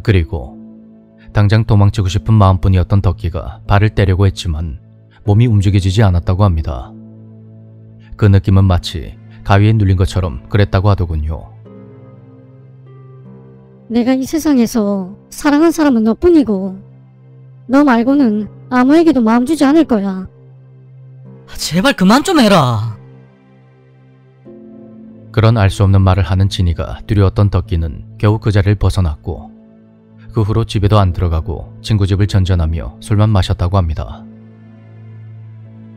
그리고 당장 도망치고 싶은 마음뿐이었던 덕기가 발을 떼려고 했지만 몸이 움직여지지 않았다고 합니다. 그 느낌은 마치 가위에 눌린 것처럼 그랬다고 하더군요. 내가 이 세상에서 사랑한 사람은 너뿐이고 너 말고는 아무에게도 마음 주지 않을 거야. 제발 그만 좀 해라. 그런 알 수 없는 말을 하는 진이가 두려웠던 덕기는 겨우 그 자리를 벗어났고 그 후로 집에도 안 들어가고 친구 집을 전전하며 술만 마셨다고 합니다.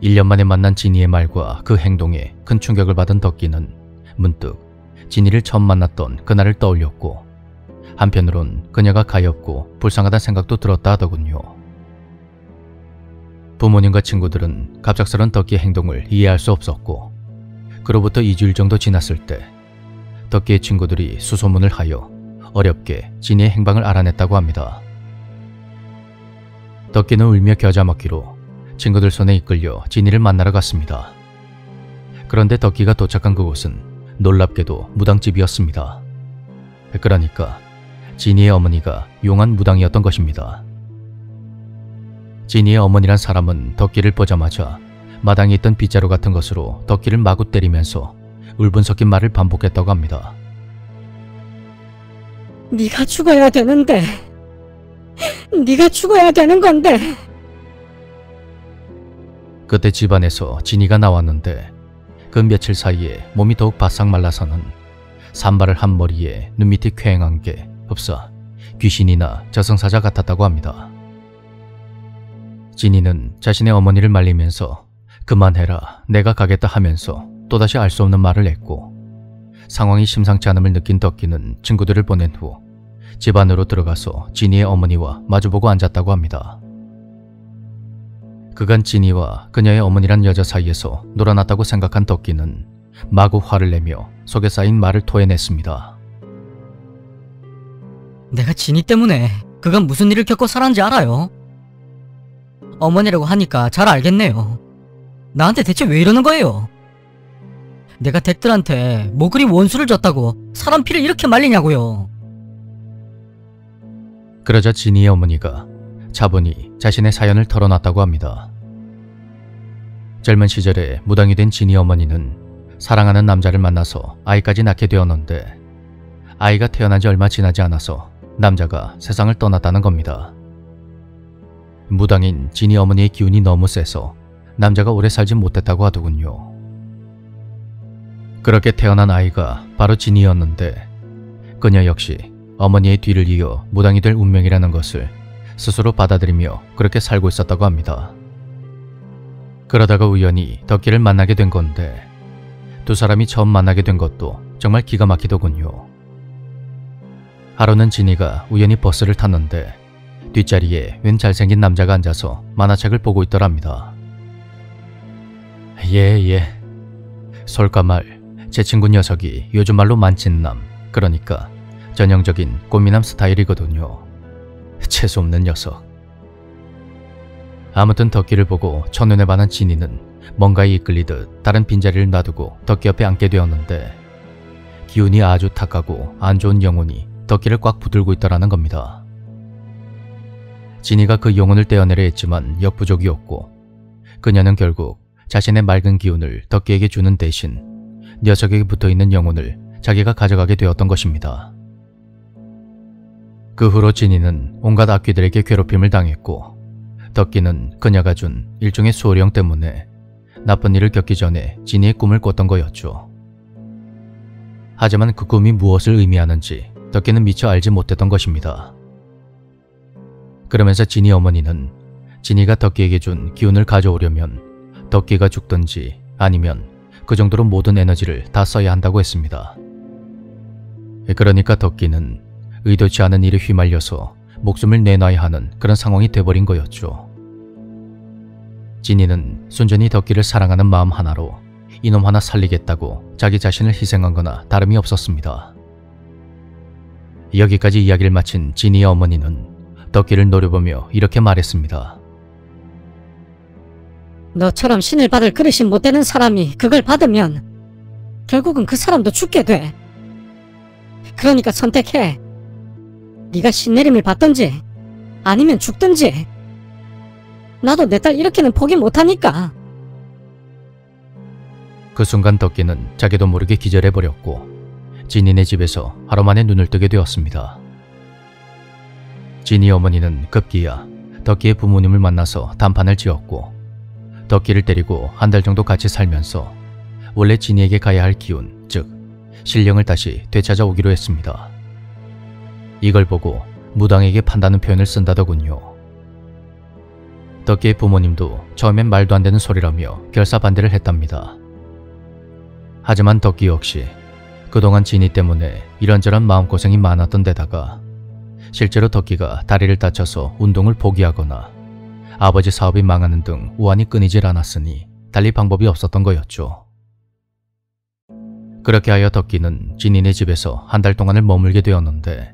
1년 만에 만난 진이의 말과 그 행동에 큰 충격을 받은 덕기는 문득 진이를 처음 만났던 그날을 떠올렸고 한편으론 그녀가 가엾고 불쌍하다는 생각도 들었다 하더군요. 부모님과 친구들은 갑작스런 덕기의 행동을 이해할 수 없었고 그로부터 2주일 정도 지났을 때 덕기의 친구들이 수소문을 하여 어렵게 진이의 행방을 알아냈다고 합니다. 덕기는 울며 겨자 먹기로 친구들 손에 이끌려 진이를 만나러 갔습니다. 그런데 덕기가 도착한 그곳은 놀랍게도 무당집이었습니다. 그러니까 진이의 어머니가 용한 무당이었던 것입니다. 진이의 어머니란 사람은 덕기를 보자마자 마당에 있던 빗자루 같은 것으로 덕기를 마구 때리면서 울분 섞인 말을 반복했다고 합니다. 네가 죽어야 되는데, 네가 죽어야 되는 건데. 그때 집안에서 진이가 나왔는데 그 며칠 사이에 몸이 더욱 바싹 말라서는 산발을 한 머리에 눈밑이 퀭한 게 흡사 귀신이나 저승사자 같았다고 합니다. 진이는 자신의 어머니를 말리면서 그만해라 내가 가겠다 하면서 또다시 알 수 없는 말을 했고 상황이 심상치 않음을 느낀 덕기는 친구들을 보낸 후 집 안으로 들어가서 진이의 어머니와 마주보고 앉았다고 합니다. 그간 진이와 그녀의 어머니란 여자 사이에서 놀아났다고 생각한 덕기는 마구 화를 내며 속에 쌓인 말을 토해냈습니다. 내가 진이 때문에 그간 무슨 일을 겪고 살았는지 알아요? 어머니라고 하니까 잘 알겠네요. 나한테 대체 왜 이러는 거예요? 내가 댁들한테 뭐 그리 원수를 줬다고 사람 피를 이렇게 말리냐고요. 그러자 진이의 어머니가 차분히 자신의 사연을 털어놨다고 합니다. 젊은 시절에 무당이 된 진이 어머니는 사랑하는 남자를 만나서 아이까지 낳게 되었는데 아이가 태어난 지 얼마 지나지 않아서 남자가 세상을 떠났다는 겁니다. 무당인 진이 어머니의 기운이 너무 세서 남자가 오래 살지 못했다고 하더군요. 그렇게 태어난 아이가 바로 진이었는데 그녀 역시 어머니의 뒤를 이어 무당이 될 운명이라는 것을 스스로 받아들이며 그렇게 살고 있었다고 합니다. 그러다가 우연히 덕기를 만나게 된 건데 두 사람이 처음 만나게 된 것도 정말 기가 막히더군요. 하루는 진이가 우연히 버스를 탔는데 뒷자리에 웬 잘생긴 남자가 앉아서 만화책을 보고 있더랍니다. 예. 솔까말 제 친구 녀석이 요즘 말로 만찢남, 그러니까 전형적인 꽃미남 스타일이거든요. 재수없는 녀석. 아무튼 덕기를 보고 첫눈에 반한 진이는 뭔가에 이끌리듯 다른 빈자리를 놔두고 덕기 옆에 앉게 되었는데 기운이 아주 탁하고 안 좋은 영혼이 덕기를 꽉 붙들고 있더라는 겁니다. 진이가 그 영혼을 떼어내려 했지만 역부족이었고 그녀는 결국 자신의 맑은 기운을 덕기에게 주는 대신 녀석에게 붙어있는 영혼을 자기가 가져가게 되었던 것입니다. 그 후로 진이는 온갖 악귀들에게 괴롭힘을 당했고 덕기는 그녀가 준 일종의 수호령 때문에 나쁜 일을 겪기 전에 진이의 꿈을 꿨던 거였죠. 하지만 그 꿈이 무엇을 의미하는지 덕기는 미처 알지 못했던 것입니다. 그러면서 진이 어머니는 진이가 덕기에게 준 기운을 가져오려면 덕기가 죽든지 아니면 그 정도로 모든 에너지를 다 써야 한다고 했습니다. 그러니까 덕기는 의도치 않은 일에 휘말려서 목숨을 내놔야 하는 그런 상황이 돼버린 거였죠. 진이는 순전히 덕기를 사랑하는 마음 하나로 이놈 하나 살리겠다고 자기 자신을 희생한 거나 다름이 없었습니다. 여기까지 이야기를 마친 진이의 어머니는 덕기를 노려보며 이렇게 말했습니다. 너처럼 신을 받을 그릇이 못 되는 사람이 그걸 받으면 결국은 그 사람도 죽게 돼. 그러니까 선택해. 네가 신내림을 받던지 아니면 죽든지. 나도 내 딸 이렇게는 포기 못하니까. 그 순간 덕기는 자기도 모르게 기절해버렸고 진이네 집에서 하루 만에 눈을 뜨게 되었습니다. 진이 어머니는 급기야 덕기의 부모님을 만나서 단판을 지었고 덕기를 데리고 한 달 정도 같이 살면서 원래 진이에게 가야 할 기운, 즉 신령을 다시 되찾아오기로 했습니다. 이걸 보고 무당에게 판다는 표현을 쓴다더군요. 덕기의 부모님도 처음엔 말도 안 되는 소리라며 결사반대를 했답니다. 하지만 덕기 역시 그동안 진이 때문에 이런저런 마음고생이 많았던 데다가 실제로 덕기가 다리를 다쳐서 운동을 포기하거나 아버지 사업이 망하는 등 우환이 끊이질 않았으니 달리 방법이 없었던 거였죠. 그렇게 하여 덕기는 진이네 집에서 한 달 동안을 머물게 되었는데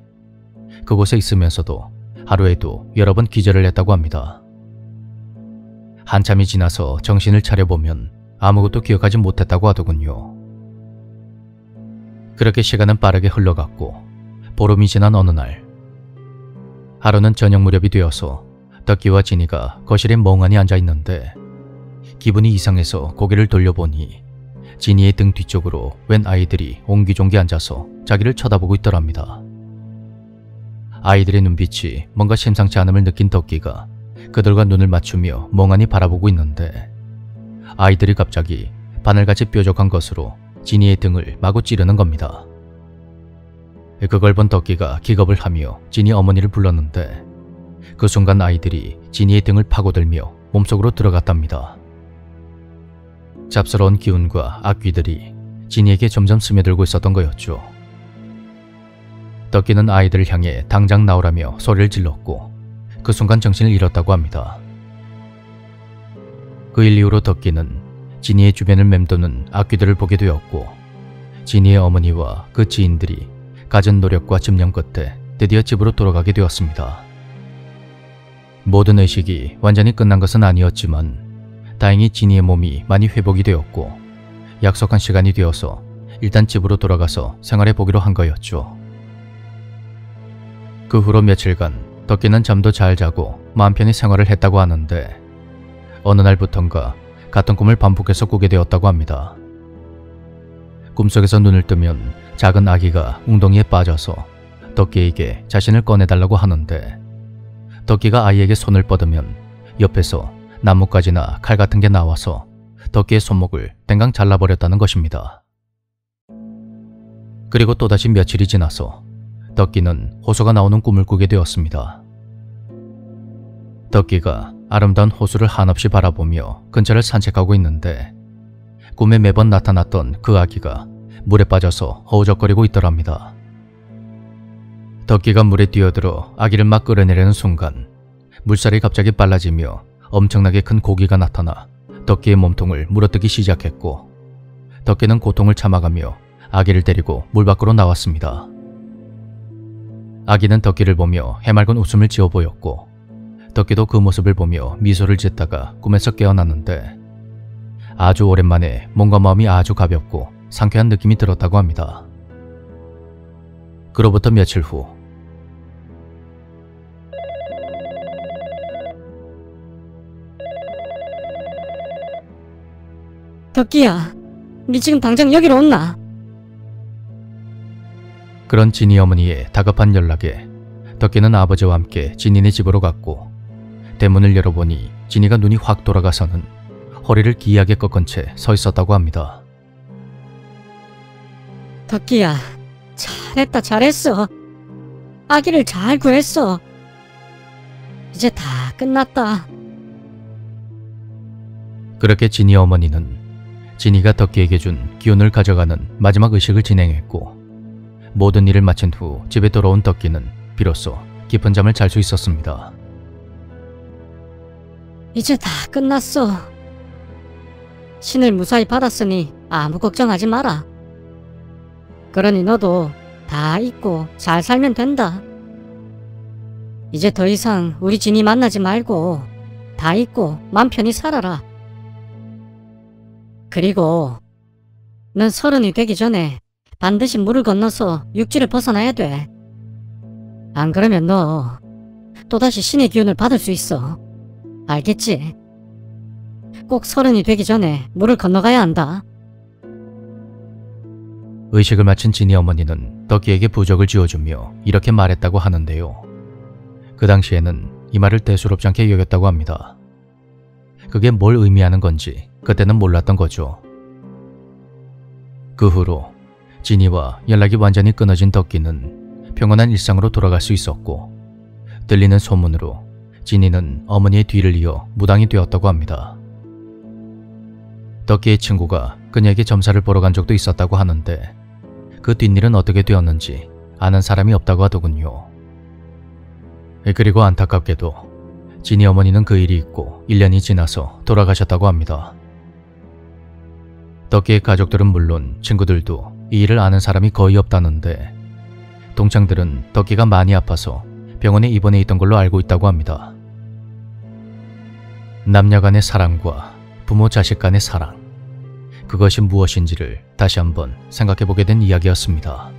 그곳에 있으면서도 하루에도 여러 번 기절을 했다고 합니다. 한참이 지나서 정신을 차려보면 아무것도 기억하지 못했다고 하더군요. 그렇게 시간은 빠르게 흘러갔고 보름이 지난 어느 날 하루는 저녁 무렵이 되어서 덕기와 진이가 거실에 멍하니 앉아있는데 기분이 이상해서 고개를 돌려보니 진이의 등 뒤쪽으로 웬 아이들이 옹기종기 앉아서 자기를 쳐다보고 있더랍니다. 아이들의 눈빛이 뭔가 심상치 않음을 느낀 덕기가 그들과 눈을 맞추며 멍하니 바라보고 있는데 아이들이 갑자기 바늘같이 뾰족한 것으로 진이의 등을 마구 찌르는 겁니다. 그걸 본 덕기가 기겁을 하며 진이 어머니를 불렀는데 그 순간 아이들이 진이의 등을 파고들며 몸속으로 들어갔답니다. 잡스러운 기운과 악귀들이 진이에게 점점 스며들고 있었던 거였죠. 덕기는 아이들을 향해 당장 나오라며 소리를 질렀고 그 순간 정신을 잃었다고 합니다. 그 일 이후로 덕기는 진이의 주변을 맴도는 악귀들을 보게 되었고 진이의 어머니와 그 지인들이 갖은 노력과 집념 끝에 드디어 집으로 돌아가게 되었습니다. 모든 의식이 완전히 끝난 것은 아니었지만 다행히 진이의 몸이 많이 회복이 되었고 약속한 시간이 되어서 일단 집으로 돌아가서 생활해 보기로 한 거였죠. 그 후로 며칠간 덕기는 잠도 잘 자고 마음 편히 생활을 했다고 하는데 어느 날부턴가 같은 꿈을 반복해서 꾸게 되었다고 합니다. 꿈속에서 눈을 뜨면 작은 아기가 웅덩이에 빠져서 덕기에게 자신을 꺼내달라고 하는데 덕기가 아이에게 손을 뻗으면 옆에서 나뭇가지나 칼 같은 게 나와서 덕기의 손목을 땡강 잘라버렸다는 것입니다. 그리고 또다시 며칠이 지나서 덕기는 호수가 나오는 꿈을 꾸게 되었습니다. 덕기가 아름다운 호수를 한없이 바라보며 근처를 산책하고 있는데 꿈에 매번 나타났던 그 아기가 물에 빠져서 허우적거리고 있더랍니다. 덕기가 물에 뛰어들어 아기를 막 끌어내려는 순간 물살이 갑자기 빨라지며 엄청나게 큰 고기가 나타나 덕기의 몸통을 물어뜯기 시작했고 덕기는 고통을 참아가며 아기를 데리고 물 밖으로 나왔습니다. 아기는 덕기를 보며 해맑은 웃음을 지어 보였고 덕기도 그 모습을 보며 미소를 짓다가 꿈에서 깨어났는데 아주 오랜만에 몸과 마음이 아주 가볍고 상쾌한 느낌이 들었다고 합니다. 그로부터 며칠 후 덕기야, 니 지금 당장 여기로 온나? 그런 진이 어머니의 다급한 연락에 덕기는 아버지와 함께 진이네 집으로 갔고 대문을 열어보니 진이가 눈이 확 돌아가서는 허리를 기이하게 꺾은 채 서 있었다고 합니다. 덕기야, 잘했다 잘했어. 아기를 잘 구했어. 이제 다 끝났다. 그렇게 진이 어머니는 진이가 덕기에게 준 기운을 가져가는 마지막 의식을 진행했고 모든 일을 마친 후 집에 돌아온 덕기는 비로소 깊은 잠을 잘 수 있었습니다. 이제 다 끝났어. 신을 무사히 받았으니 아무 걱정하지 마라. 그러니 너도 다 잊고 잘 살면 된다. 이제 더 이상 우리 진이 만나지 말고 다 잊고 맘 편히 살아라. 그리고 넌 30이 되기 전에 반드시 물을 건너서 육지를 벗어나야 돼. 안 그러면 너 또다시 신의 기운을 받을 수 있어. 알겠지? 꼭 30이 되기 전에 물을 건너가야 한다. 의식을 마친 진이 어머니는 덕기에게 부적을 지어주며 이렇게 말했다고 하는데요. 그 당시에는 이 말을 대수롭지 않게 여겼다고 합니다. 그게 뭘 의미하는 건지 그때는 몰랐던 거죠. 그 후로 진이와 연락이 완전히 끊어진 덕기는 평온한 일상으로 돌아갈 수 있었고, 들리는 소문으로 진이는 어머니의 뒤를 이어 무당이 되었다고 합니다. 덕기의 친구가 그녀에게 점사를 보러 간 적도 있었다고 하는데 그 뒷일은 어떻게 되었는지 아는 사람이 없다고 하더군요. 그리고 안타깝게도 진이 어머니는 그 일이 있고 1년이 지나서 돌아가셨다고 합니다. 덕기의 가족들은 물론 친구들도 이 일을 아는 사람이 거의 없다는데, 동창들은 덕기가 많이 아파서 병원에 입원해 있던 걸로 알고 있다고 합니다. 남녀 간의 사랑과 부모 자식 간의 사랑, 그것이 무엇인지를 다시 한번 생각해보게 된 이야기였습니다.